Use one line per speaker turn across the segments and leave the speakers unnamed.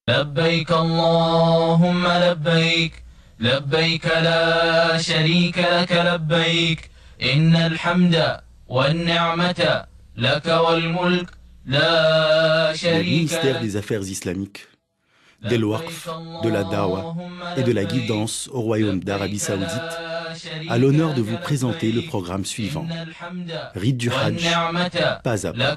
لبيك اللهم لبيك لبيك لا شريك لك لبيك إن الحمد والنعمة لك والملك لا
Le
شريك
ministère
لك.
des Affaires islamiques, de l'Waqf, de la Dawa et de la guidance au Royaume d'Arabie Saoudite a l'honneur de vous présenter le programme suivant. Rite du Hajj, pas à pas.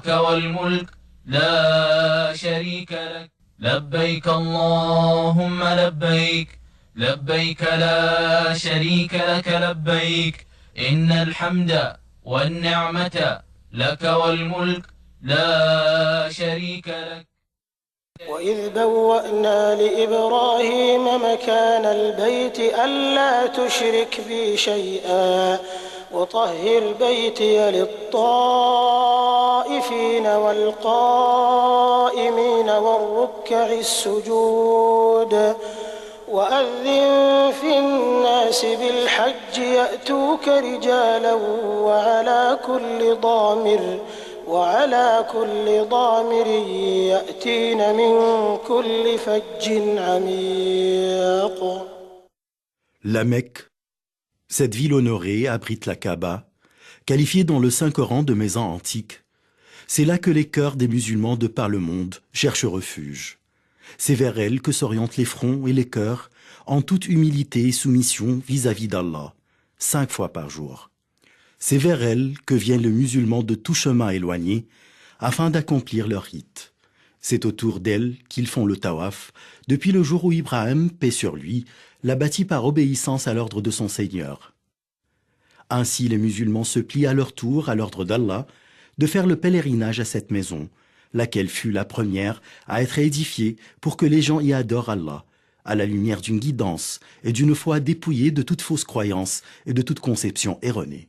لبيك اللهم لبيك لبيك لا شريك لك لبيك إن الحمد والنعمة لك والملك لا شريك لك.
وإذ بوأنا لإبراهيم مكان البيت ألا تشرك بي شيئا وطهر بيتي للطائفين والقائمين والركع السجود وأذن في الناس بالحج يأتوك رجالا وعلى كل ضامر يأتين من كل فج عميق.
La Mecque, cette ville honorée, abrite la Kaaba, qualifiée dans le Saint-Coran de maison antique. C'est là que les cœurs des musulmans de par le monde cherchent refuge. C'est vers elle que s'orientent les fronts et les cœurs en toute humilité et soumission vis-à-vis d'Allah, 5 fois par jour. C'est vers elle que viennent les musulmans de tout chemin éloigné afin d'accomplir leur rite. C'est autour d'elle qu'ils font le tawaf depuis le jour où Ibrahim, paix sur lui, l'a bâti par obéissance à l'ordre de son Seigneur. Ainsi les musulmans se plient à leur tour à l'ordre d'Allah de faire le pèlerinage à cette maison, laquelle fut la première à être édifiée pour que les gens y adorent Allah, à la lumière d'une guidance et d'une foi dépouillée de toute fausse croyance et de toute conception erronée.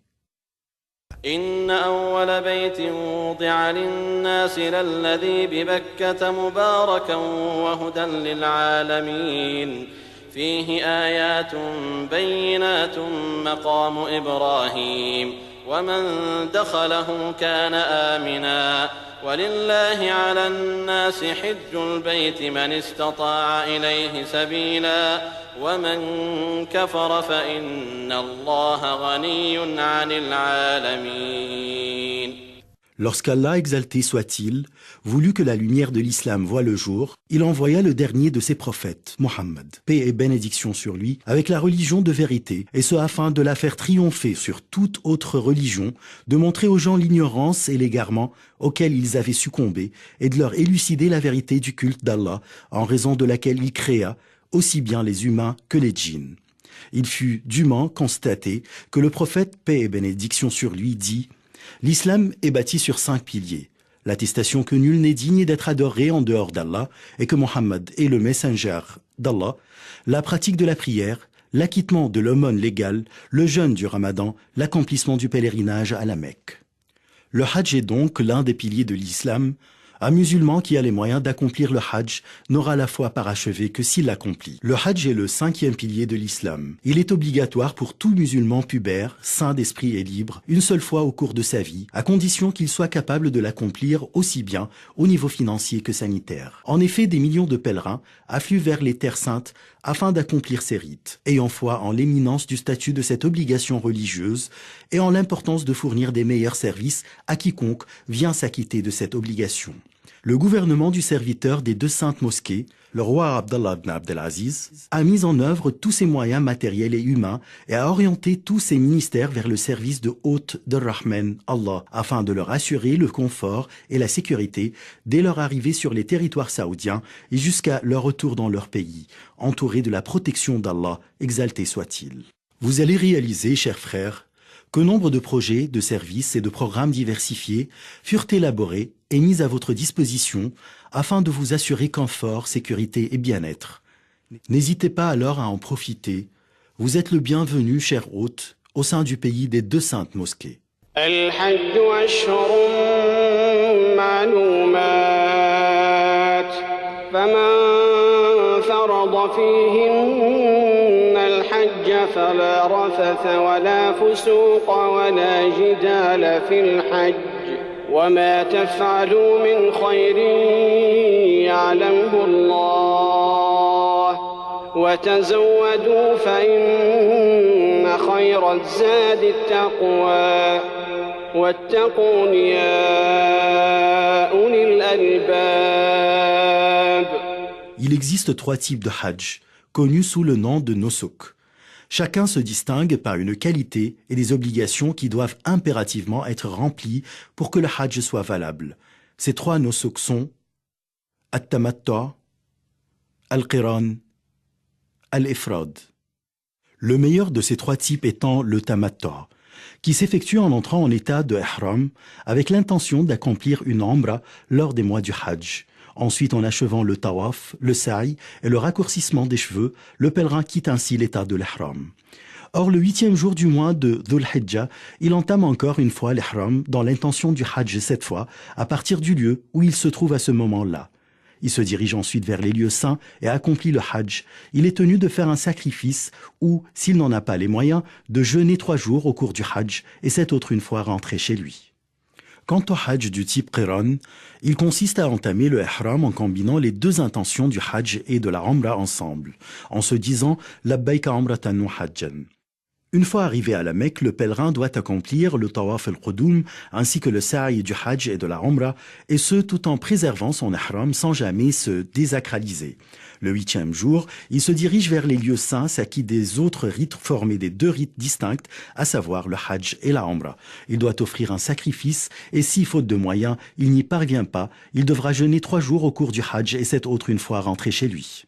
إن أول بيت وضع للناس للذي ببكة مباركا وهدى للعالمين فيه آيات بينات مقام إبراهيم ومن دخله كان آمنا ولله على الناس حج البيت من استطاع إليه سبيلا ومن كفر فإن الله غني عن العالمين.
Lorsqu'Allah, exalté soit-il, voulut que la lumière de l'islam voie le jour, il envoya le dernier de ses prophètes, Mohammed, paix et bénédiction sur lui, avec la religion de vérité, et ce afin de la faire triompher sur toute autre religion, de montrer aux gens l'ignorance et l'égarement auxquels ils avaient succombé, et de leur élucider la vérité du culte d'Allah, en raison de laquelle il créa aussi bien les humains que les djinns. Il fut dûment constaté que le prophète, paix et bénédiction sur lui, dit: l'islam est bâti sur 5 piliers. L'attestation que nul n'est digne d'être adoré en dehors d'Allah et que Mohammed est le messager d'Allah, la pratique de la prière, l'acquittement de l'aumône légale, le jeûne du ramadan, l'accomplissement du pèlerinage à la Mecque. Le hajj est donc l'un des piliers de l'islam. Un musulman qui a les moyens d'accomplir le hajj n'aura la foi parachevée que s'il l'accomplit. Le hajj est le 5e pilier de l'islam. Il est obligatoire pour tout musulman pubère, sain d'esprit et libre, une seule fois au cours de sa vie, à condition qu'il soit capable de l'accomplir aussi bien au niveau financier que sanitaire. En effet, des millions de pèlerins affluent vers les terres saintes afin d'accomplir ces rites, ayant foi en l'éminence du statut de cette obligation religieuse et en l'importance de fournir des meilleurs services à quiconque vient s'acquitter de cette obligation. Le gouvernement du serviteur des 2 saintes mosquées, le roi Abdallah ibn Abdelaziz, a mis en œuvre tous ses moyens matériels et humains et a orienté tous ses ministères vers le service de hôtes de Rahman, Allah, afin de leur assurer le confort et la sécurité dès leur arrivée sur les territoires saoudiens et jusqu'à leur retour dans leur pays, entourés de la protection d'Allah, exalté soit-il. Vous allez réaliser, chers frères, que nombre de projets, de services et de programmes diversifiés furent élaborés et mis à votre disposition afin de vous assurer confort, sécurité et bien-être. N'hésitez pas alors à en profiter. Vous êtes le bienvenu, cher hôte, au sein du pays des 2 saintes mosquées.
الحج أشهر معلومات فمن فرض فيهن الحج فلا رفث ولا فسوق ولا جدال في الحج وما تفعلوا من خير يعلمه الله وتزودوا فإن خير الزاد التقوى واتقون يا أولي الألباب.
Il existe 3 types de hajj, connus sous le nom de nusuk. Chacun se distingue par une qualité et des obligations qui doivent impérativement être remplies pour que le hajj soit valable. Ces 3 nusuk sont at-tamattu', al-qiran, al-ifrad. Le meilleur de ces 3 types étant le tamattu', qui s'effectue en entrant en état de ihram avec l'intention d'accomplir une umra lors des mois du hajj. Ensuite, en achevant le tawaf, le sa'i et le raccourcissement des cheveux, le pèlerin quitte ainsi l'état de l'ihram. Or, le 8e jour du mois de Dhul Hijjah, il entame encore une fois l'ihram dans l'intention du hajj cette fois, à partir du lieu où il se trouve à ce moment-là. Il se dirige ensuite vers les lieux saints et accomplit le hajj. Il est tenu de faire un sacrifice ou, s'il n'en a pas les moyens, de jeûner 3 jours au cours du hajj et cette autre une fois rentré chez lui. Quant au hajj du type qiran, il consiste à entamer le ihram en combinant les 2 intentions du hajj et de la umra ensemble, en se disant « labbayka umratan wa hajjan ». Une fois arrivé à la Mecque, le pèlerin doit accomplir le tawaf al-qudum ainsi que le sa'i du hajj et de la umra, et ce tout en préservant son ihram sans jamais se désacraliser. Le 8e jour, il se dirige vers les lieux saints s'acquit des autres rites formés des 2 rites distincts, à savoir le hajj et la umra. Il doit offrir un sacrifice et si, faute de moyens, il n'y parvient pas, il devra jeûner 3 jours au cours du hajj et cette autre une fois rentré chez lui.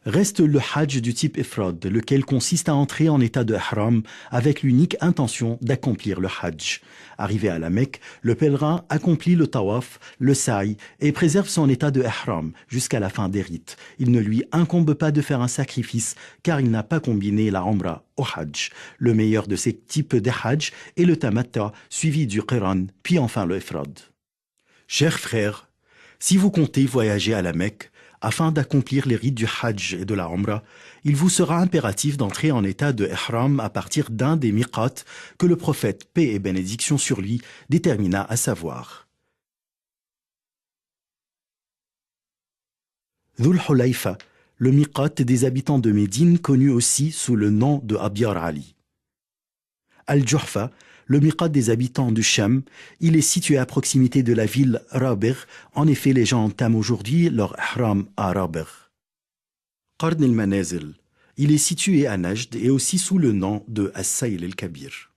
Reste le hajj du type ifrad, lequel consiste à entrer en état de ihram avec l'unique intention d'accomplir le hajj. Arrivé à la Mecque, le pèlerin accomplit le tawaf, le sa'i et préserve son état de ihram jusqu'à la fin des rites. Il ne lui incombe pas de faire un sacrifice car il n'a pas combiné la umra au hajj. Le meilleur de ces types de hajj est le tamattu' suivi du qiran, puis enfin le ifrad. Chers frères, si vous comptez voyager à la Mecque, afin d'accomplir les rites du hajj et de la umra, il vous sera impératif d'entrer en état de ihram à partir d'un des miqat que le prophète, paix et bénédiction sur lui, détermina à savoir. Dhul Hulayfa, le miqat des habitants de Médine connu aussi sous le nom de Abyar Ali. Al-Juhfa, le miqat des habitants du Sham, il est situé à proximité de la ville Rabigh. En effet, les gens entament aujourd'hui leur ihram à Rabigh. Qarn al-Manazil, il est situé à Najd et aussi sous le nom de As-Sayl al-Kabir.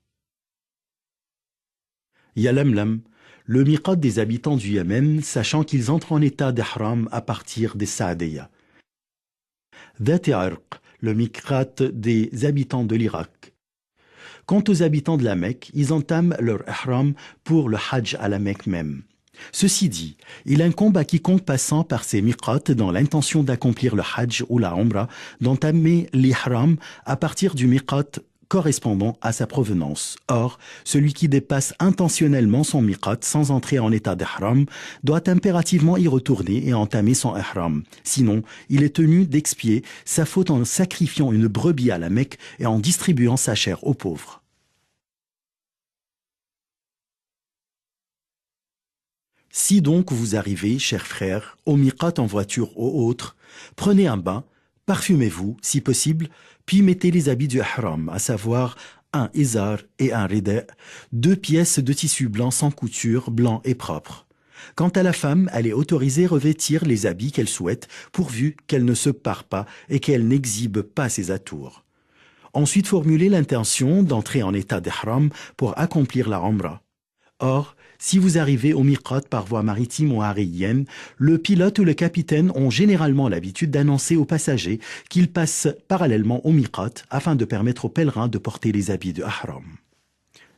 Yalamlam, le miqat des habitants du Yémen, sachant qu'ils entrent en état d'ihram à partir des Saadiyya. Dhat Irq, le miqat des habitants de l'Irak. Quant aux habitants de la Mecque, ils entament leur ihram pour le hajj à la Mecque même. Ceci dit, il incombe à quiconque passant par ces miqats dans l'intention d'accomplir le hajj ou la umra d'entamer l'ihram à partir du miqat correspondant à sa provenance. Or, celui qui dépasse intentionnellement son miqat sans entrer en état d'ihram doit impérativement y retourner et entamer son ihram. Sinon, il est tenu d'expier sa faute en sacrifiant une brebis à la Mecque et en distribuant sa chair aux pauvres. Si donc vous arrivez, chers frères, au miqat en voiture ou autre, prenez un bain, parfumez-vous, si possible, puis mettez les habits du ihram, à savoir un izar et un rida, 2 pièces de tissu blanc sans couture, blanc et propre. Quant à la femme, elle est autorisée à revêtir les habits qu'elle souhaite, pourvu qu'elle ne se pare pas et qu'elle n'exhibe pas ses atours. Ensuite, formulez l'intention d'entrer en état d'ihram pour accomplir la umra. Or, si vous arrivez au miqat par voie maritime ou aérienne, le pilote ou le capitaine ont généralement l'habitude d'annoncer aux passagers qu'ils passent parallèlement au miqat afin de permettre aux pèlerins de porter les habits de ihram.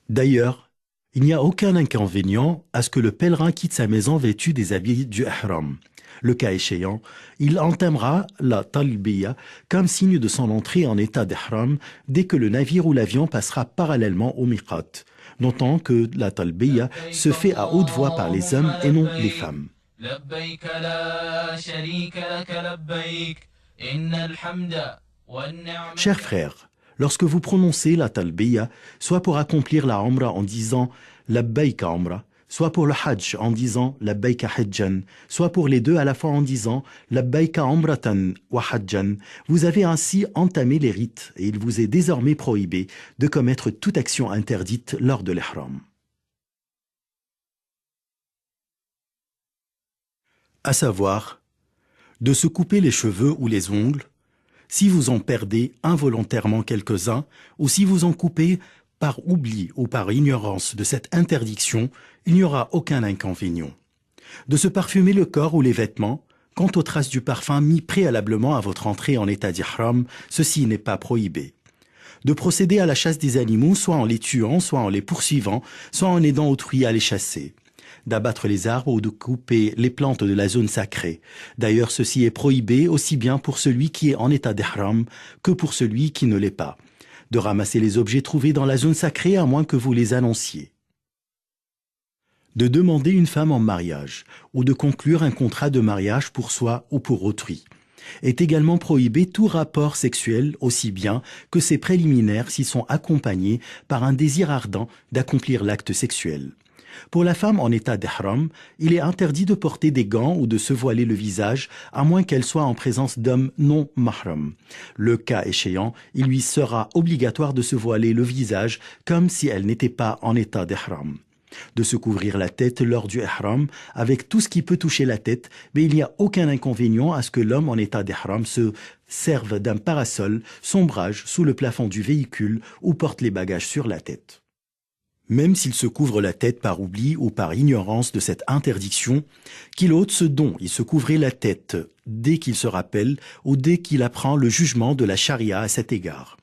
D'ailleurs, il n'y a aucun inconvénient à ce que le pèlerin quitte sa maison vêtu des habits du ihram. Le cas échéant, il entamera la talbiya comme signe de son entrée en état d'ihram dès que le navire ou l'avion passera parallèlement au miqat. Notons que la talbiya se fait à haute voix par les hommes et non les femmes. Chers frères, lorsque vous prononcez la talbiya, soit pour accomplir la umrah en disant labbaïka umrah, soit pour le hajj en disant labbaïka hajjan, soit pour les deux à la fois en disant labbaïka umratan wa hajjan, vous avez ainsi entamé les rites et il vous est désormais prohibé de commettre toute action interdite lors de l'ihram. À savoir, de se couper les cheveux ou les ongles, si vous en perdez involontairement quelques-uns, ou si vous en coupez par oubli ou par ignorance de cette interdiction, il n'y aura aucun inconvénient. De se parfumer le corps ou les vêtements, quant aux traces du parfum mis préalablement à votre entrée en état d'ihram, ceci n'est pas prohibé. De procéder à la chasse des animaux, soit en les tuant, soit en les poursuivant, soit en aidant autrui à les chasser. D'abattre les arbres ou de couper les plantes de la zone sacrée. D'ailleurs, ceci est prohibé aussi bien pour celui qui est en état d'ihram que pour celui qui ne l'est pas. De ramasser les objets trouvés dans la zone sacrée à moins que vous les annonciez. De demander une femme en mariage ou de conclure un contrat de mariage pour soi ou pour autrui. Est également prohibé tout rapport sexuel aussi bien que ses préliminaires s'ils sont accompagnés par un désir ardent d'accomplir l'acte sexuel. Pour la femme en état d'ihram, il est interdit de porter des gants ou de se voiler le visage, à moins qu'elle soit en présence d'hommes non mahram. Le cas échéant, il lui sera obligatoire de se voiler le visage comme si elle n'était pas en état d'ihram. De se couvrir la tête lors du ihram avec tout ce qui peut toucher la tête, mais il n'y a aucun inconvénient à ce que l'homme en état d'ihram se serve d'un parasol, sombrage sous le plafond du véhicule ou porte les bagages sur la tête. Même s'il se couvre la tête par oubli ou par ignorance de cette interdiction, qu'il ôte ce dont il se couvrait la tête dès qu'il se rappelle ou dès qu'il apprend le jugement de la charia à cet égard.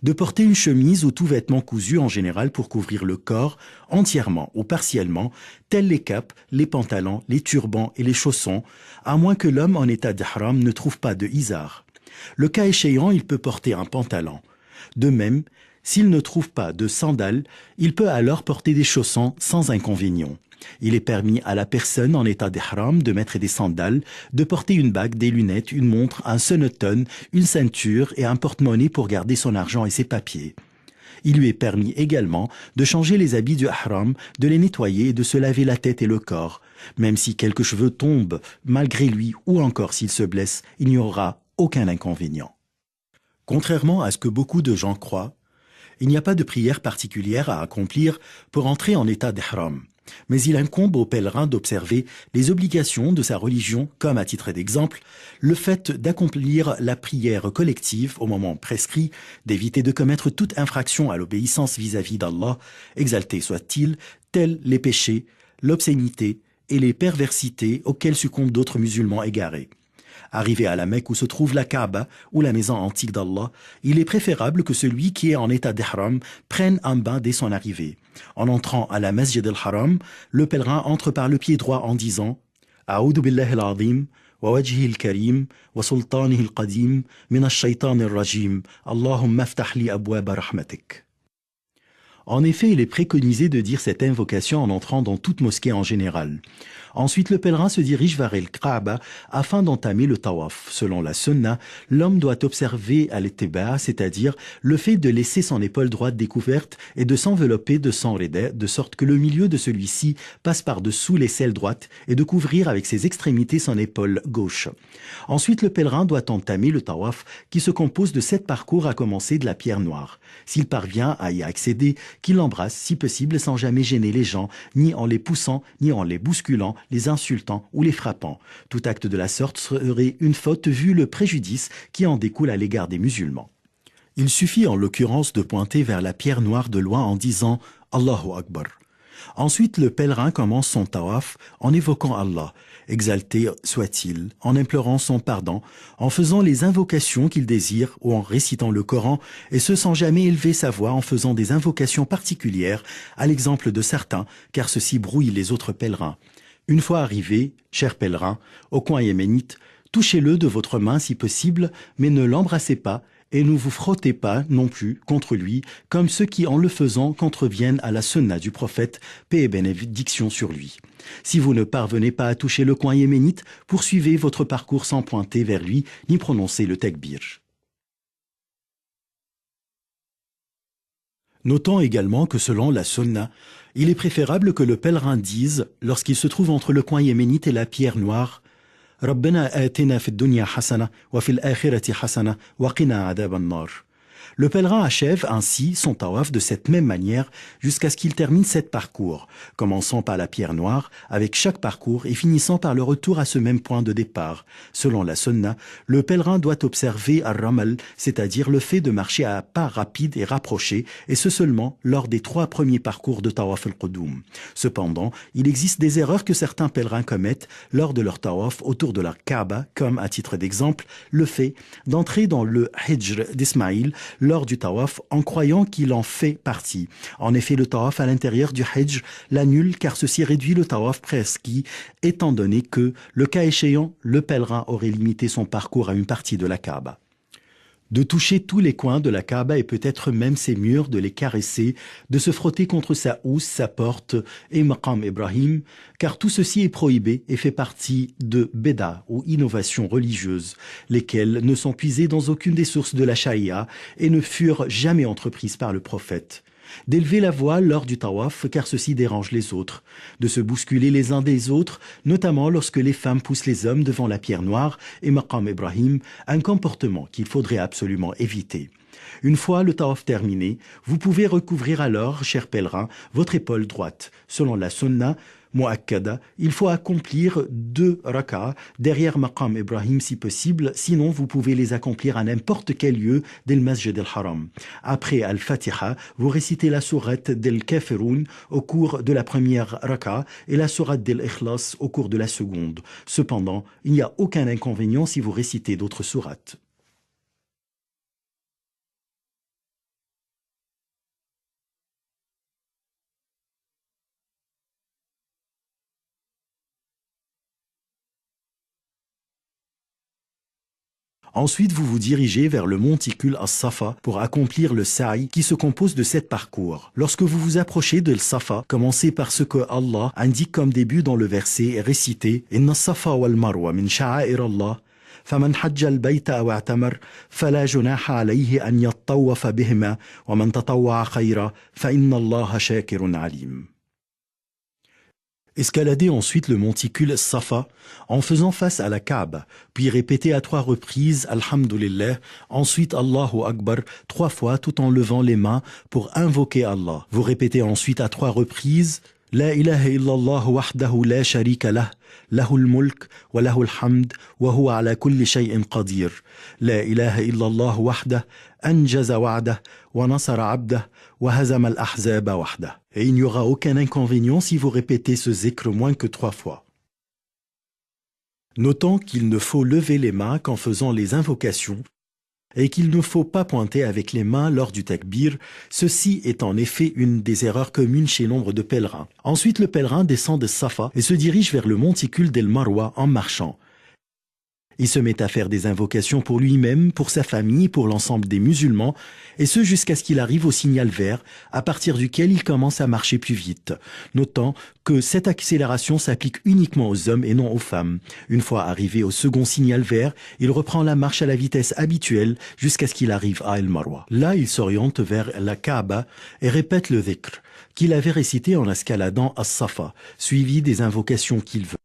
De porter une chemise ou tout vêtement cousu en général pour couvrir le corps entièrement ou partiellement, tels les capes, les pantalons, les turbans et les chaussons, à moins que l'homme en état d'ihram ne trouve pas de izar. Le cas échéant, il peut porter un pantalon. De même, s'il ne trouve pas de sandales, il peut alors porter des chaussons sans inconvénient. Il est permis à la personne en état d'ihram de mettre des sandales, de porter une bague, des lunettes, une montre, un sonneton, une ceinture et un porte-monnaie pour garder son argent et ses papiers. Il lui est permis également de changer les habits du ihram, de les nettoyer et de se laver la tête et le corps. Même si quelques cheveux tombent malgré lui ou encore s'il se blesse, il n'y aura aucun inconvénient. Contrairement à ce que beaucoup de gens croient, il n'y a pas de prière particulière à accomplir pour entrer en état d'ihram. Mais il incombe au pèlerin d'observer les obligations de sa religion, comme à titre d'exemple, le fait d'accomplir la prière collective au moment prescrit, d'éviter de commettre toute infraction à l'obéissance vis-à-vis d'Allah, exalté soit-il, tels les péchés, l'obscénité et les perversités auxquelles succombent d'autres musulmans égarés. Arrivé à la Mecque où se trouve la Kaaba ou la maison antique d'Allah, il est préférable que celui qui est en état d'ihram prenne un bain dès son arrivée. En entrant à la Masjid al-Haram, le pèlerin entre par le pied droit en disant « A'udhu billahi al-azim, wa wajhihi al-karim, wa sultanihi al-qadim, min ash-shaytan al-rajim, Allahumma aftah li abwaba rahmatik » En effet, il est préconisé de dire cette invocation en entrant dans toute mosquée en général. Ensuite, le pèlerin se dirige vers el Kaaba afin d'entamer le tawaf. Selon la sunna, l'homme doit observer al-ittiba', c'est-à-dire le fait de laisser son épaule droite découverte et de s'envelopper de son rida, de sorte que le milieu de celui-ci passe par-dessous l'aisselle droite et de couvrir avec ses extrémités son épaule gauche. Ensuite, le pèlerin doit entamer le tawaf qui se compose de 7 parcours à commencer de la pierre noire. S'il parvient à y accéder, qu'il l'embrasse si possible sans jamais gêner les gens, ni en les poussant, ni en les bousculant, les insultant ou les frappant. Tout acte de la sorte serait une faute vu le préjudice qui en découle à l'égard des musulmans. Il suffit en l'occurrence de pointer vers la pierre noire de loin en disant « Allahu Akbar ». Ensuite, le pèlerin commence son tawaf en évoquant Allah, exalté soit-il, en implorant son pardon, en faisant les invocations qu'il désire ou en récitant le Coran, et ce sans jamais élever sa voix en faisant des invocations particulières, à l'exemple de certains, car ceci brouille les autres pèlerins. Une fois arrivé, cher pèlerin, au coin yéménite, touchez-le de votre main si possible, mais ne l'embrassez pas, et ne vous frottez pas non plus contre lui, comme ceux qui en le faisant contreviennent à la sunna du prophète, paix et bénédiction sur lui. Si vous ne parvenez pas à toucher le coin yéménite, poursuivez votre parcours sans pointer vers lui, ni prononcer le takbir. Notons également que selon la sunna, il est préférable que le pèlerin dise, lorsqu'il se trouve entre le coin yéménite et la pierre noire, « Rabbana atina fid dunya hasana wa fil akhirati hasana wa qina adab an-nar » Le pèlerin achève ainsi son tawaf de cette même manière jusqu'à ce qu'il termine 7 parcours, commençant par la pierre noire avec chaque parcours et finissant par le retour à ce même point de départ. Selon la sunna, le pèlerin doit observer ar-ramal, c'est-à-dire le fait de marcher à pas rapides et rapprochés, et ce seulement lors des 3 premiers parcours de tawaf al-qudum. Cependant, il existe des erreurs que certains pèlerins commettent lors de leur tawaf autour de la Kaaba, comme à titre d'exemple, le fait d'entrer dans le hijr d'Ismaïl lors du tawaf en croyant qu'il en fait partie. En effet, le tawaf à l'intérieur du hijr l'annule car ceci réduit le tawaf prescrit, étant donné que, le cas échéant, le pèlerin aurait limité son parcours à une partie de la Kaaba. De toucher tous les coins de la Kaaba et peut-être même ses murs, de les caresser, de se frotter contre sa housse, sa porte et Maqam Ibrahim, car tout ceci est prohibé et fait partie de Beda ou innovations religieuses, lesquelles ne sont puisées dans aucune des sources de la Sharia et ne furent jamais entreprises par le prophète. D'élever la voix lors du tawaf car ceci dérange les autres, de se bousculer les uns des autres, notamment lorsque les femmes poussent les hommes devant la pierre noire et Maqam Ibrahim, un comportement qu'il faudrait absolument éviter. Une fois le tawaf terminé, vous pouvez recouvrir alors, chers pèlerins, votre épaule droite. Selon la sunna mu'akkada, il faut accomplir 2 rak'ah derrière Maqam Ibrahim si possible, sinon vous pouvez les accomplir à n'importe quel lieu del Masjid al-Haram. Après Al-Fatiha, vous récitez la sourate del Kafirun au cours de la première rak'ah et la sourate del Ikhlas au cours de la seconde. Cependant, il n'y a aucun inconvénient si vous récitez d'autres sourates. Ensuite, vous vous dirigez vers le monticule As-Safa pour accomplir le sa'i qui se compose de 7 parcours. Lorsque vous vous approchez de Safa, commencez par ce que Allah indique comme début dans le verset et récitez « Inna as-safa wal marwa min sha'air Allah » فمن حج البيت أو اعتمر فلا جناح عليه أن يطوف بهما ومن تطوع خيرا فإن الله شاكر عليم. Escaladez ensuite le monticule Safa en faisant face à la Kaaba, puis répétez à 3 reprises Alhamdulillah, ensuite Allahu Akbar 3 fois tout en levant les mains pour invoquer Allah. Vous répétez ensuite à 3 reprises La ilaha illallah wahdahu la sharika lah, lahul mulk wa lahul hamd wa huwa ala kulli shay'in qadir. La ilaha illallah wahdah anjaza wa'dah wa nasara 'abdah wa hazama al-ahzaba wahdah. Et il n'y aura aucun inconvénient si vous répétez ce zikr moins que 3 fois. Notons qu'il ne faut lever les mains qu'en faisant les invocations et qu'il ne faut pas pointer avec les mains lors du takbir. Ceci est en effet une des erreurs communes chez nombre de pèlerins. Ensuite, le pèlerin descend de Safa et se dirige vers le monticule d'El Marwa en marchant. Il se met à faire des invocations pour lui-même, pour sa famille, pour l'ensemble des musulmans, et ce jusqu'à ce qu'il arrive au signal vert, à partir duquel il commence à marcher plus vite. Notant que cette accélération s'applique uniquement aux hommes et non aux femmes. Une fois arrivé au second signal vert, il reprend la marche à la vitesse habituelle jusqu'à ce qu'il arrive à El Marwa. Là, il s'oriente vers la Kaaba et répète le dhikr qu'il avait récité en escaladant à Safa, suivi des invocations qu'il veut.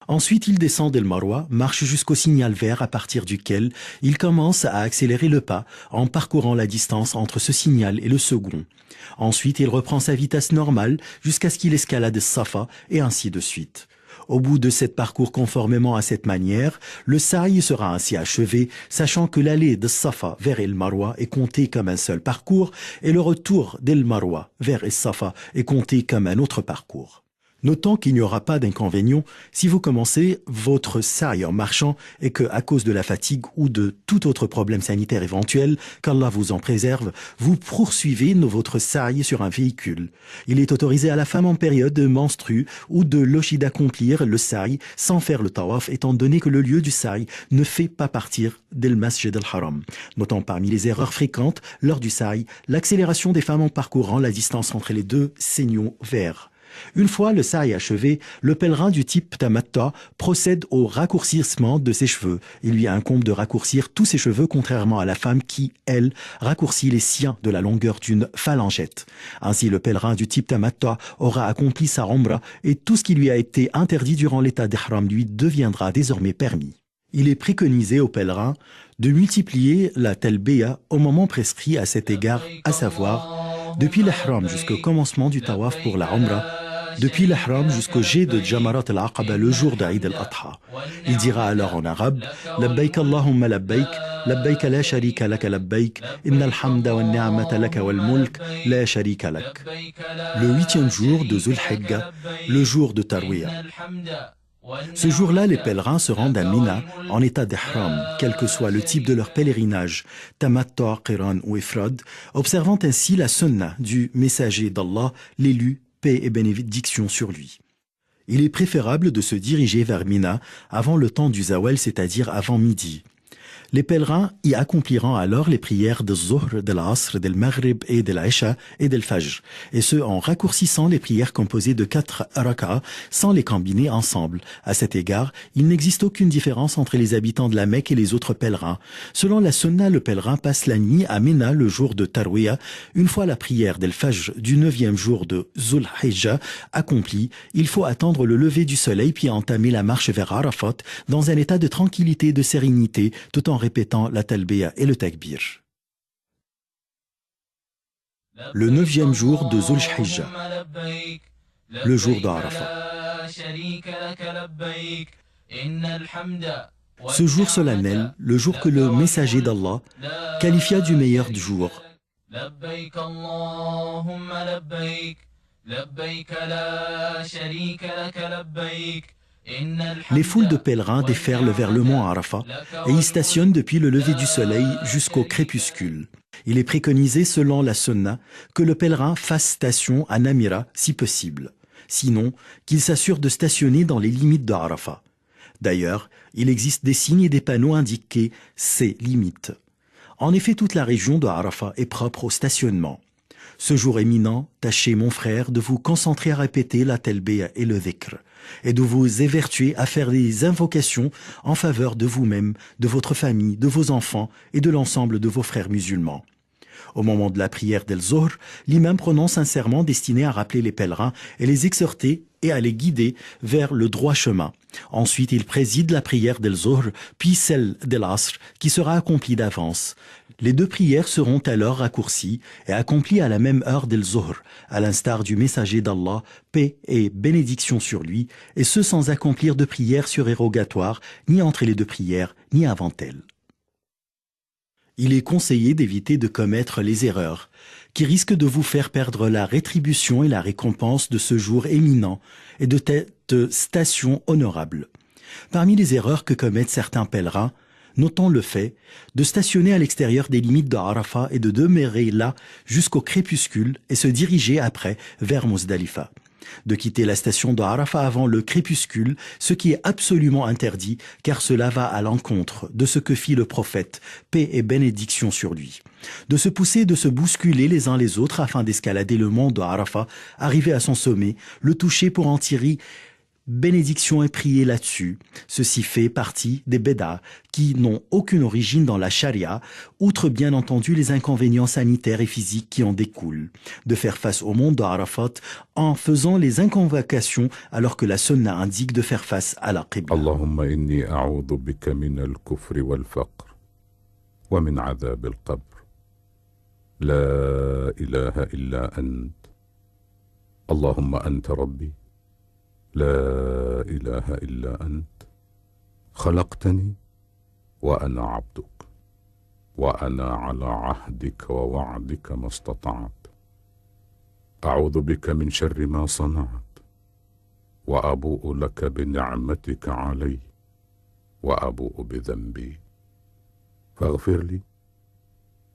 Ensuite, il descend d'El Marwa, marche jusqu'au signal vert à partir duquel il commence à accélérer le pas en parcourant la distance entre ce signal et le second. Ensuite, il reprend sa vitesse normale jusqu'à ce qu'il escalade Safa et ainsi de suite. Au bout de 7 parcours conformément à cette manière, le sa'i sera ainsi achevé, sachant que l'allée de Safa vers El Marwa est comptée comme un seul parcours et le retour d'El Marwa vers El Safa est compté comme un autre parcours. Notons qu'il n'y aura pas d'inconvénient si vous commencez votre sa'i en marchant et que, à cause de la fatigue ou de tout autre problème sanitaire éventuel, qu'Allah vous en préserve, vous poursuivez votre sa'i sur un véhicule. Il est autorisé à la femme en période menstrue ou de lochi d'accomplir le sa'i sans faire le tawaf, étant donné que le lieu du sa'i ne fait pas partir d'El Masjid al-Haram. Notons parmi les erreurs fréquentes lors du sa'i, l'accélération des femmes en parcourant la distance entre les 2 signaux verts. Une fois le sa'i achevé, le pèlerin du type tamatta procède au raccourcissement de ses cheveux. Il lui incombe de raccourcir tous ses cheveux, contrairement à la femme qui, elle, raccourcit les siens de la longueur d'une phalangette. Ainsi, le pèlerin du type tamatta aura accompli sa umrah et tout ce qui lui a été interdit durant l'état d'ihram lui deviendra désormais permis. Il est préconisé aux pèlerins de multiplier la talbiya au moment prescrit à cet égard, à savoir depuis l'ihram jusqu'au commencement du tawaf pour la umrah, depuis l'ihram jusqu'au jet de Jamarat al-Aqaba le jour d'Aïd al-Adha. Il dira alors en arabe « Labbaik Allahumma labbaik, labbaik la sharika laka labbaik, innal hamda wa ni'mata laka wal mulk, la sharika lak ». Le 8e jour de Zul Hijja, le jour de Tarwiyah. Ce jour-là, les pèlerins se rendent à Mina en état d'ihram, quel que soit le type de leur pèlerinage, tamattu', qiran ou ifrad, observant ainsi la sunna du messager d'Allah, l'élu, paix et bénédiction sur lui. Il est préférable de se diriger vers Mina avant le temps du zawal, c'est-à-dire avant midi. Les pèlerins y accompliront alors les prières de Zuhr, de l'Asr, de l'Maghrib et de l'Isha et de l'Fajr, et ce en raccourcissant les prières composées de 4 rak'ah sans les combiner ensemble. À cet égard, il n'existe aucune différence entre les habitants de la Mecque et les autres pèlerins. Selon la sunna, le pèlerin passe la nuit à Mina le jour de Tarwiyah. Une fois la prière d'El-Fajr du 9e jour de Zul Hijja accomplie, il faut attendre le lever du soleil puis entamer la marche vers Arafat dans un état de tranquillité et de sérénité, tout en répétant la talbiya et le takbir. Le 9e jour de Zul Hijja, le jour d'Arafat. Ce jour solennel, le jour que le messager d'Allah qualifia du meilleur jour. Les foules de pèlerins déferlent vers le mont Arafat et y stationnent depuis le lever du soleil jusqu'au crépuscule. Il est préconisé, selon la sunna, que le pèlerin fasse station à Namira si possible. Sinon, qu'il s'assure de stationner dans les limites de Arafat. D'ailleurs, il existe des signes et des panneaux indiqués ces limites. En effet, toute la région de Arafat est propre au stationnement. Ce jour éminent, tâchez, mon frère, de vous concentrer à répéter la talbiya et le dhikr, et de vous évertuer à faire des invocations en faveur de vous-même, de votre famille, de vos enfants et de l'ensemble de vos frères musulmans. Au moment de la prière d'El-Zohr, l'imam prononce un serment destiné à rappeler les pèlerins et les exhorter et à les guider vers le droit chemin. Ensuite, il préside la prière d'El-Zohr, puis celle d'El-Asr, qui sera accomplie d'avance. Les deux prières seront alors raccourcies et accomplies à la même heure d'El-Zohr, à l'instar du messager d'Allah, paix et bénédiction sur lui, et ce sans accomplir de prière surérogatoire, ni entre les deux prières, ni avant elles. Il est conseillé d'éviter de commettre les erreurs qui risquent de vous faire perdre la rétribution et la récompense de ce jour éminent et de cette station honorable. Parmi les erreurs que commettent certains pèlerins, notons le fait de stationner à l'extérieur des limites de Arafat et de demeurer là jusqu'au crépuscule et se diriger après vers Muzdalifa. De quitter la station de Arafat avant le crépuscule, ce qui est absolument interdit, car cela va à l'encontre de ce que fit le prophète, paix et bénédiction sur lui. De se pousser, de se bousculer les uns les autres afin d'escalader le mont de Arafat, arriver à son sommet, le toucher pour en tirer bénédiction et prier là-dessus. Ceci fait partie des bédas qui n'ont aucune origine dans la charia, outre bien entendu les inconvénients sanitaires et physiques qui en découlent. De faire face au monde d'Arafat en faisant les inconvocations alors que la sunna indique de faire face à la qibla.
Allahumma inni a'udhu bika min al-kufri wal-faqr wa min adhab al-qabr. La ilaha illa ant. Allahumma anta rabbi. لا إله إلا أنت خلقتني وأنا عبدك وأنا على عهدك ووعدك ما استطعت أعوذ بك من شر ما صنعت وأبوء لك بنعمتك علي وأبوء بذنبي فاغفر لي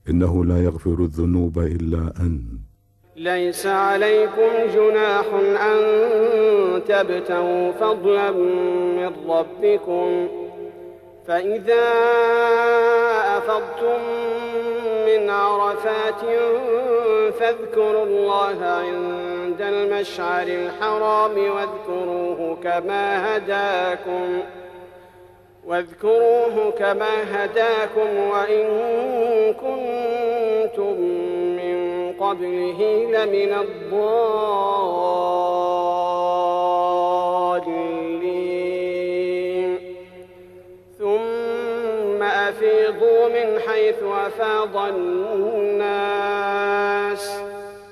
إنه لا يغفر الذنوب إلا أنت
ليس عليكم جناح أن تبتغوا فضلا من ربكم فإذا أفضتم من عرفات فاذكروا الله عند عند المشعر الحرام واذكروه كما هداكم وإن كنتم من قبله لمن الضالين ثم أفيضوا من حيث أفاض الناس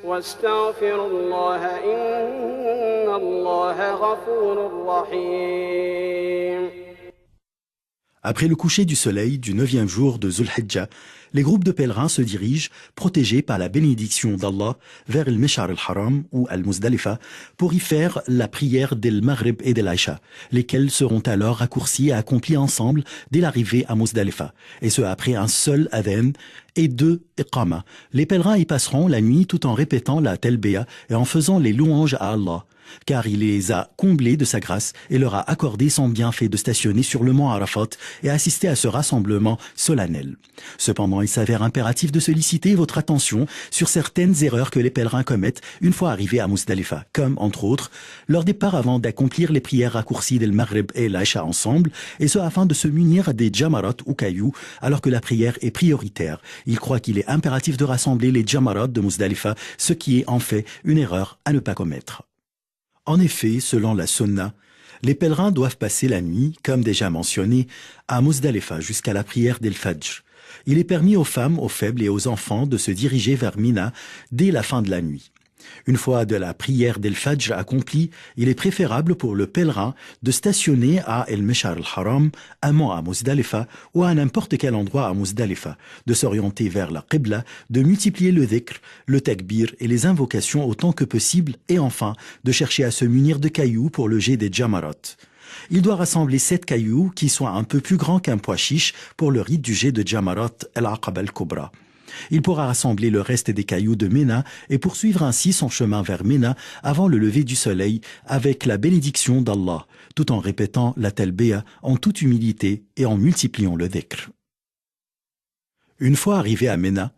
واستغفروا الله إن الله غفور رحيم.
Après le coucher du soleil du 9e jour de Zulhijjah, les groupes de pèlerins se dirigent, protégés par la bénédiction d'Allah, vers le Mesh'ar al-Haram ou al-Muzdalifa pour y faire la prière del Maghrib et del Aïcha, lesquelles seront alors raccourcies et accomplies ensemble dès l'arrivée à Muzdalifa, et ce après un seul adhan et 2 iqama. Les pèlerins y passeront la nuit tout en répétant la talbiya et en faisant les louanges à Allah, car il les a comblés de sa grâce et leur a accordé son bienfait de stationner sur le mont Arafat et assister à ce rassemblement solennel. Cependant, il s'avère impératif de solliciter votre attention sur certaines erreurs que les pèlerins commettent une fois arrivés à Muzdalifa, comme, entre autres, leur départ avant d'accomplir les prières raccourcies del Maghrib et l'Aïcha ensemble, et ce afin de se munir des jamarot ou cailloux, alors que la prière est prioritaire. Il croit qu'il est impératif de rassembler les jamarot de Muzdalifa, ce qui est en fait une erreur à ne pas commettre. En effet, selon la sunna, les pèlerins doivent passer la nuit, comme déjà mentionné, à Muzdalifa jusqu'à la prière d'El Fajr. Il est permis aux femmes, aux faibles et aux enfants de se diriger vers Mina dès la fin de la nuit. Une fois de la prière d'El Fajr accomplie, il est préférable pour le pèlerin de stationner à El Mesh'ar al-Haram, amont à Muzdalifa ou à n'importe quel endroit à Muzdalifa, de s'orienter vers la Qibla, de multiplier le dhikr, le takbir et les invocations autant que possible et enfin de chercher à se munir de cailloux pour le jet des jamarot. Il doit rassembler 7 cailloux qui soient un peu plus grands qu'un pois chiche pour le rite du jet de jamarot al-Aqaba al-Kubra. Il pourra rassembler le reste des cailloux de Ména et poursuivre ainsi son chemin vers Ména avant le lever du soleil avec la bénédiction d'Allah, tout en répétant la talbiya en toute humilité et en multipliant le dhikr. Une fois arrivé à Ména,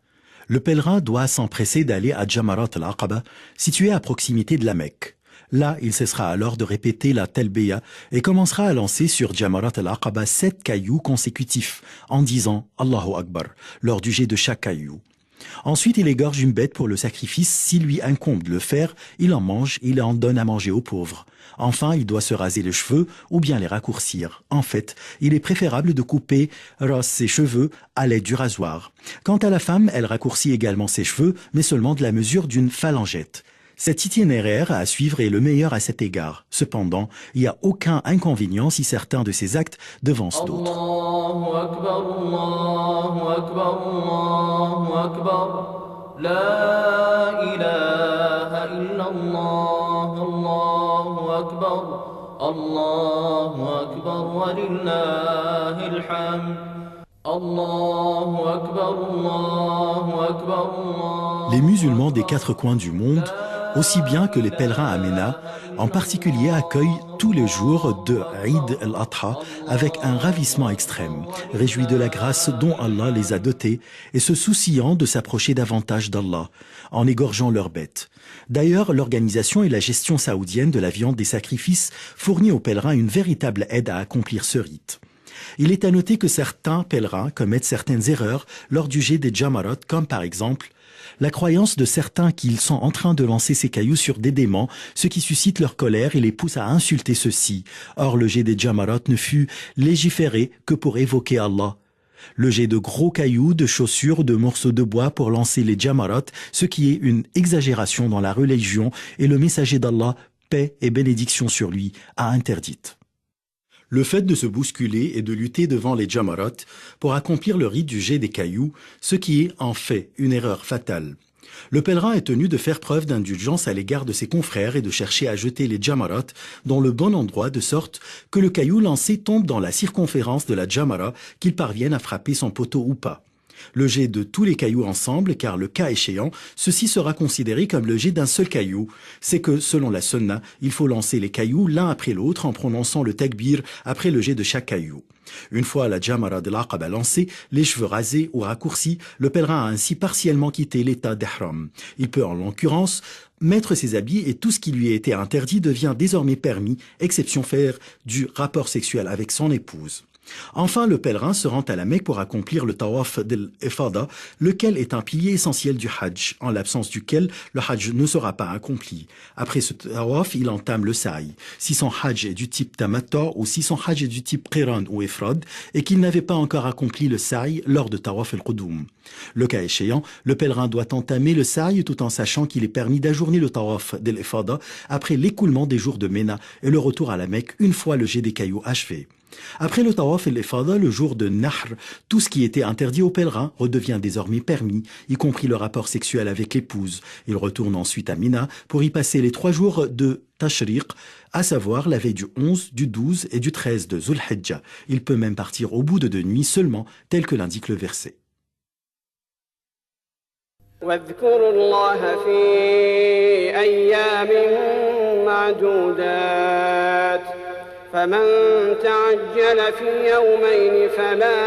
le pèlerin doit s'empresser d'aller à Jamarat al-Aqaba, situé à proximité de la Mecque. Là, il cessera alors de répéter la talbiya et commencera à lancer sur Jamarat al-Aqaba 7 cailloux consécutifs en disant Allahu Akbar lors du jet de chaque caillou. Ensuite, il égorge une bête pour le sacrifice. S'il lui incombe de le faire, il en mange et il en donne à manger aux pauvres. Enfin, il doit se raser les cheveux ou bien les raccourcir. En fait, il est préférable de couper ses cheveux à l'aide du rasoir. Quant à la femme, elle raccourcit également ses cheveux, mais seulement de la mesure d'une phalangette. Cet itinéraire à suivre est le meilleur à cet égard. Cependant, il n'y a aucun inconvénient si certains de ces actes devancent d'autres.
Allahu Akbar, Allahu Akbar, Allahu Akbar. La ilaha illallah, Allahu Akbar. Allahu Akbar wa lillahil hamd. Allahu Akbar, Allahu Akbar, Allahu.
Les musulmans des 4 coins du monde, aussi bien que les pèlerins à Ména, en particulier accueillent tous les jours de Eid al-Adha avec un ravissement extrême, réjouis de la grâce dont Allah les a dotés et se souciant de s'approcher davantage d'Allah, en égorgeant leurs bêtes. D'ailleurs, l'organisation et la gestion saoudienne de la viande des sacrifices fournit aux pèlerins une véritable aide à accomplir ce rite. Il est à noter que certains pèlerins commettent certaines erreurs lors du jet des jamarot, comme par exemple la croyance de certains qu'ils sont en train de lancer ces cailloux sur des démons, ce qui suscite leur colère et les pousse à insulter ceux-ci. Or, le jet des jamarot ne fut légiféré que pour évoquer Allah. Le jet de gros cailloux, de chaussures, de morceaux de bois pour lancer les jamarot, ce qui est une exagération dans la religion, et le messager d'Allah, paix et bénédiction sur lui, a interdite. Le fait de se bousculer et de lutter devant les jamarot pour accomplir le rite du jet des cailloux, ce qui est en fait une erreur fatale. Le pèlerin est tenu de faire preuve d'indulgence à l'égard de ses confrères et de chercher à jeter les jamarot dans le bon endroit de sorte que le caillou lancé tombe dans la circonférence de la jamara, qu'il parvienne à frapper son poteau ou pas. Le jet de tous les cailloux ensemble, car le cas échéant, ceci sera considéré comme le jet d'un seul caillou. C'est que, selon la sunna, il faut lancer les cailloux l'un après l'autre en prononçant le takbir après le jet de chaque caillou. Une fois la jamara de l'Aqaba lancée, les cheveux rasés ou raccourcis, le pèlerin a ainsi partiellement quitté l'état d'ihram. Il peut en l'occurrence Mettre ses habits et tout ce qui lui a été interdit devient désormais permis, exception faire du rapport sexuel avec son épouse. Enfin, le pèlerin se rend à la Mecque pour accomplir le tawaf d'El-Ifada, lequel est un pilier essentiel du Hajj, en l'absence duquel le Hajj ne sera pas accompli. Après ce tawaf, il entame le sa'i. Si son Hajj est du type tamattu ou si son Hajj est du type qiran ou ifrad et qu'il n'avait pas encore accompli le sa'i lors de tawaf el-Qudum. Le cas échéant, le pèlerin doit entamer le sa'i tout en sachant qu'il est permis d'ajourner le tawaf d'El-Ifada après l'écoulement des jours de Ména et le retour à la Mecque une fois le jet des cailloux achevé. Après le tawaf et l'ifada, le jour de Nahr, tout ce qui était interdit aux pèlerins redevient désormais permis, y compris le rapport sexuel avec l'épouse. Il retourne ensuite à Mina pour y passer les 3 jours de Tashriq, à savoir la veille du 11, du 12 et du 13 de Zulhijja. Il peut même partir au bout de 2 nuits seulement, tel que l'indique le verset.
واذكروا الله في أيام معدودات فمن تعجل في يومين فلا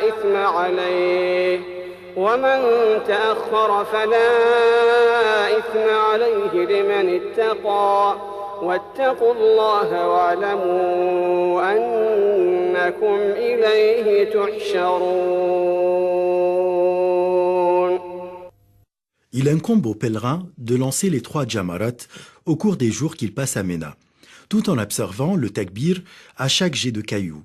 إثم عليه ومن تأخر فلا إثم عليه لمن اتقى واتقوا الله واعلموا أنكم إليه تحشرون.
Il incombe aux pèlerins de lancer les 3 jamarat au cours des jours qu'ils passent à Ména, tout en observant le takbir à chaque jet de cailloux.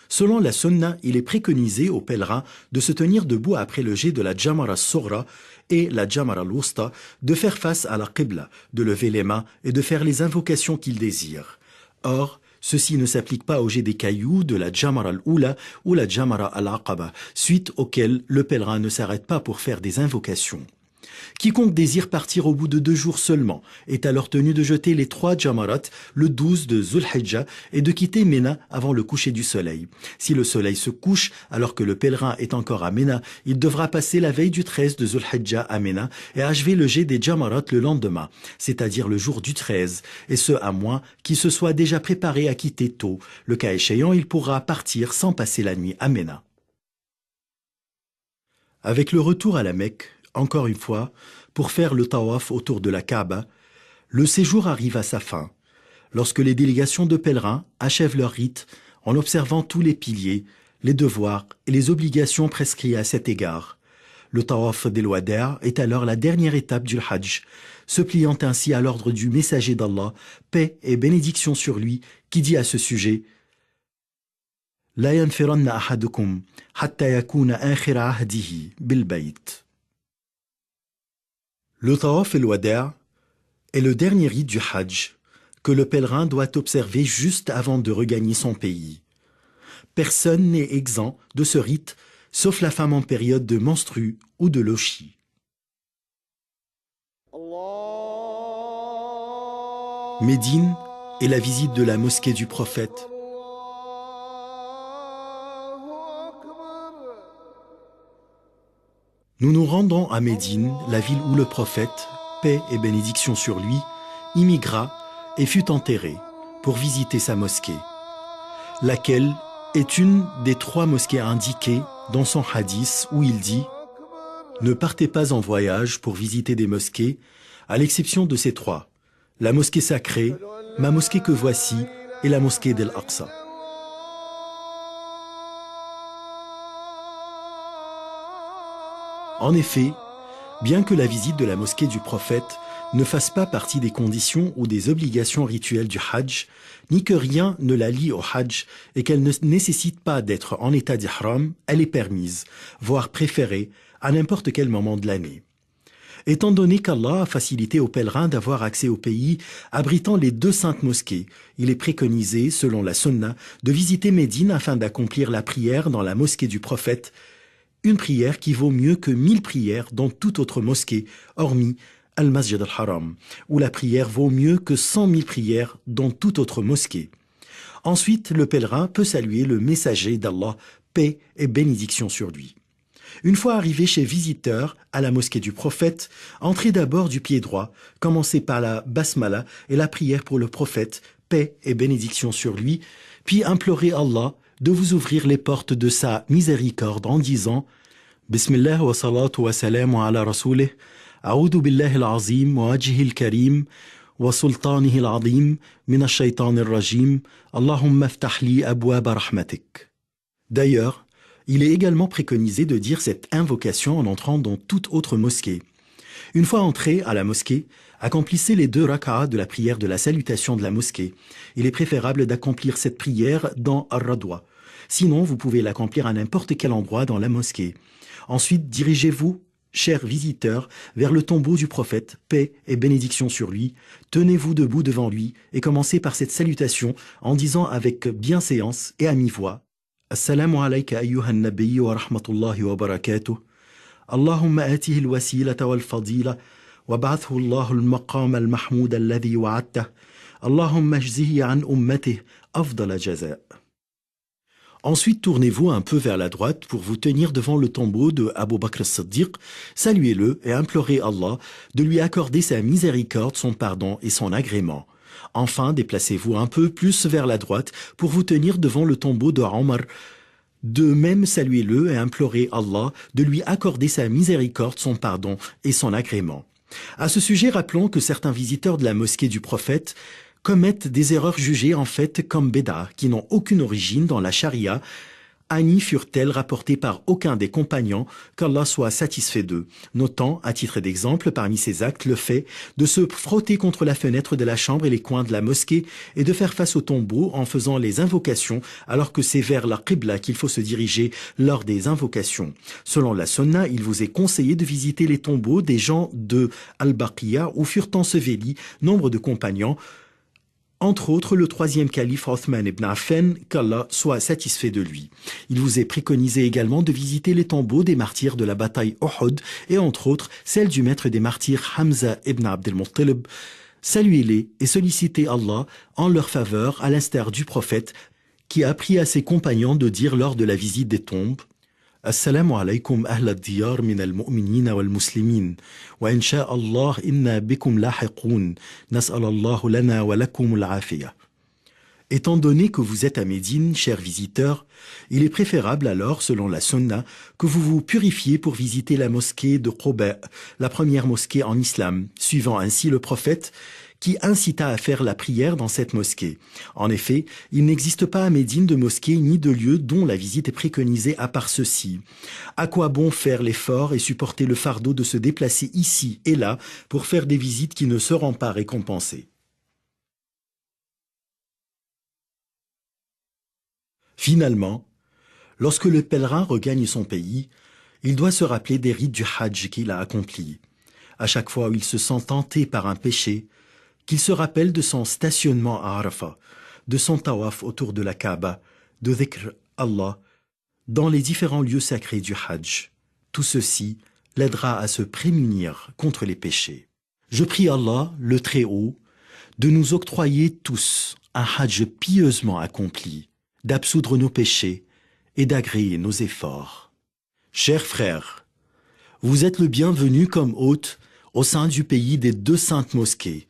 Selon la sunna, il est préconisé aux pèlerins de se tenir debout après le jet de la jamara soghra et la jamara al-wusta, de faire face à la qibla, de lever les mains et de faire les invocations qu'ils désirent. Or, ceci ne s'applique pas au jet des cailloux de la jamara al-oula ou la jamara al-aqaba, suite auquel le pèlerin ne s'arrête pas pour faire des invocations. Quiconque désire partir au bout de 2 jours seulement est alors tenu de jeter les 3 jamarat le 12 de Zulhijja et de quitter Ména avant le coucher du soleil. Si le soleil se couche alors que le pèlerin est encore à Ména, il devra passer la veille du 13 de Zulhijja à Ména et achever le jet des jamarat le lendemain, c'est-à-dire le jour du 13, et ce à moins qu'il se soit déjà préparé à quitter tôt. Le cas échéant, il pourra partir sans passer la nuit à Ména. Avec le retour à la Mecque, encore une fois, pour faire le tawaf autour de la Kaaba, le séjour arrive à sa fin, lorsque les délégations de pèlerins achèvent leur rite en observant tous les piliers, les devoirs et les obligations prescrits à cet égard. Le tawaf d'El-Wada' est alors la dernière étape du Hajj, se pliant ainsi à l'ordre du messager d'Allah, paix et bénédiction sur lui, qui dit à ce sujet « La yanfiranna ahadukum hatta yakuna akhira ahdihi bil bayt » Le tawaf el-Wada' est le dernier rite du Hajj que le pèlerin doit observer juste avant de regagner son pays. Personne n'est exempt de ce rite, sauf la femme en période de menstrue ou de lochi. Médine est la visite de la mosquée du prophète. Nous nous rendons à Médine, la ville où le prophète, paix et bénédiction sur lui, immigra et fut enterré pour visiter sa mosquée, laquelle est une des 3 mosquées indiquées dans son hadith où il dit « Ne partez pas en voyage pour visiter des mosquées, à l'exception de ces 3, la mosquée sacrée, ma mosquée que voici et la mosquée d'Al-Aqsa. » En effet, bien que la visite de la mosquée du prophète ne fasse pas partie des conditions ou des obligations rituelles du Hajj, ni que rien ne la lie au Hajj et qu'elle ne nécessite pas d'être en état d'ihram, elle est permise, voire préférée, à n'importe quel moment de l'année. Étant donné qu'Allah a facilité aux pèlerins d'avoir accès au pays abritant les 2 saintes mosquées, il est préconisé, selon la sunna, de visiter Médine afin d'accomplir la prière dans la mosquée du prophète, une prière qui vaut mieux que 1000 prières dans toute autre mosquée, hormis Al-Masjid al-Haram, où la prière vaut mieux que 100 000 prières dans toute autre mosquée. Ensuite, le pèlerin peut saluer le messager d'Allah, paix et bénédiction sur lui. Une fois arrivé chez visiteur à la mosquée du prophète, entrez d'abord du pied droit, commencez par la basmala et la prière pour le prophète, paix et bénédiction sur lui, puis implorez Allah de vous ouvrir les portes de sa miséricorde en disant « بسم الله والصلاة والسلام على رسوله أعوذ بالله العظيم ووجهه الكريم وسلطانه العظيم من الشيطان الرجيم اللهم افتح لي أبواب رحمتك. D'ailleurs, il est également préconisé de dire cette invocation en entrant dans toute autre mosquée. Une fois entré à la mosquée, accomplissez les 2 rak'ahs de la prière de la salutation de la mosquée. Il est préférable d'accomplir cette prière dans Ar-Radwa. Sinon, vous pouvez l'accomplir à n'importe quel endroit dans la mosquée. Ensuite, dirigez-vous, chers visiteurs, vers le tombeau du prophète, paix et bénédiction sur lui. Tenez-vous debout devant lui et commencez par cette salutation en disant avec bienséance et à mi-voix Assalamu alayka ayyuhan nabiyyu wa rahmatullahi wa barakatuh. Allahumma atihi al-wasilata wal-fadila wa ba'athu Allahu al-maqam al-mahmoud alladhi wa'adtah. Allahumma ajzihi an ummatihi afdala jaza'. Ensuite, tournez-vous un peu vers la droite pour vous tenir devant le tombeau de Abu Bakr as-Siddiq, saluez-le et implorez Allah de lui accorder sa miséricorde, son pardon et son agrément. Enfin, déplacez-vous un peu plus vers la droite pour vous tenir devant le tombeau de Omar. De même, saluez-le et implorez Allah de lui accorder sa miséricorde, son pardon et son agrément. À ce sujet, rappelons que certains visiteurs de la mosquée du prophète commettent des erreurs jugées en fait comme béda, qui n'ont aucune origine dans la charia, ni furent-elles rapportées par aucun des compagnons, qu'Allah soit satisfait d'eux. Notant, à titre d'exemple, parmi ces actes, le fait de se frotter contre la fenêtre de la chambre et les coins de la mosquée et de faire face au tombeau en faisant les invocations, alors que c'est vers la Qibla qu'il faut se diriger lors des invocations. Selon la Sunna, il vous est conseillé de visiter les tombeaux des gens de Al-Baqiya où furent ensevelis nombre de compagnons, entre autres le 3e calife Othman ibn Affan, qu'Allah soit satisfait de lui. Il vous est préconisé également de visiter les tombeaux des martyrs de la bataille Uhud et entre autres celle du maître des martyrs Hamza ibn Abd al-Muttalib. Saluez-les et sollicitez Allah en leur faveur à l'instar du prophète qui a appris à ses compagnons de dire lors de la visite des tombes Assalamu alaykum ahla ad-diyar min al-mu'minina wal-muslimin wa insha Allah inna bikum lahiqun nas'al Allah lana wa lakum al-afiyah. Étant donné que vous êtes à Médine, chers visiteurs, il est préférable alors, selon la Sunna, que vous vous purifiez pour visiter la mosquée de Quba, la première mosquée en islam, suivant ainsi le prophète qui incita à faire la prière dans cette mosquée. En effet, il n'existe pas à Médine de mosquée ni de lieu dont la visite est préconisée à part ceci. À quoi bon faire l'effort et supporter le fardeau de se déplacer ici et là pour faire des visites qui ne seront pas récompensées? Finalement, lorsque le pèlerin regagne son pays, il doit se rappeler des rites du Hajj qu'il a accomplis. À chaque fois où il se sent tenté par un péché, qu'il se rappelle de son stationnement à Arafat, de son tawaf autour de la Kaaba, de dhikr Allah, dans les différents lieux sacrés du Hajj. Tout ceci l'aidera à se prémunir contre les péchés. Je prie Allah, le Très-Haut, de nous octroyer tous un Hajj pieusement accompli, d'absoudre nos péchés et d'agréer nos efforts. Chers frères, vous êtes le bienvenu comme hôte au sein du pays des 2 saintes mosquées,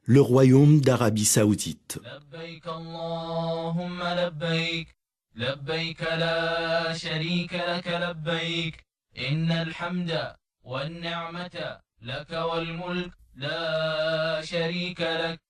le royaume d'Arabie Saoudite.
لبيك اللهم لبيك لبيك لا شريك لك لبيك إن الحمد والنعمة لك والملك لا شريك لك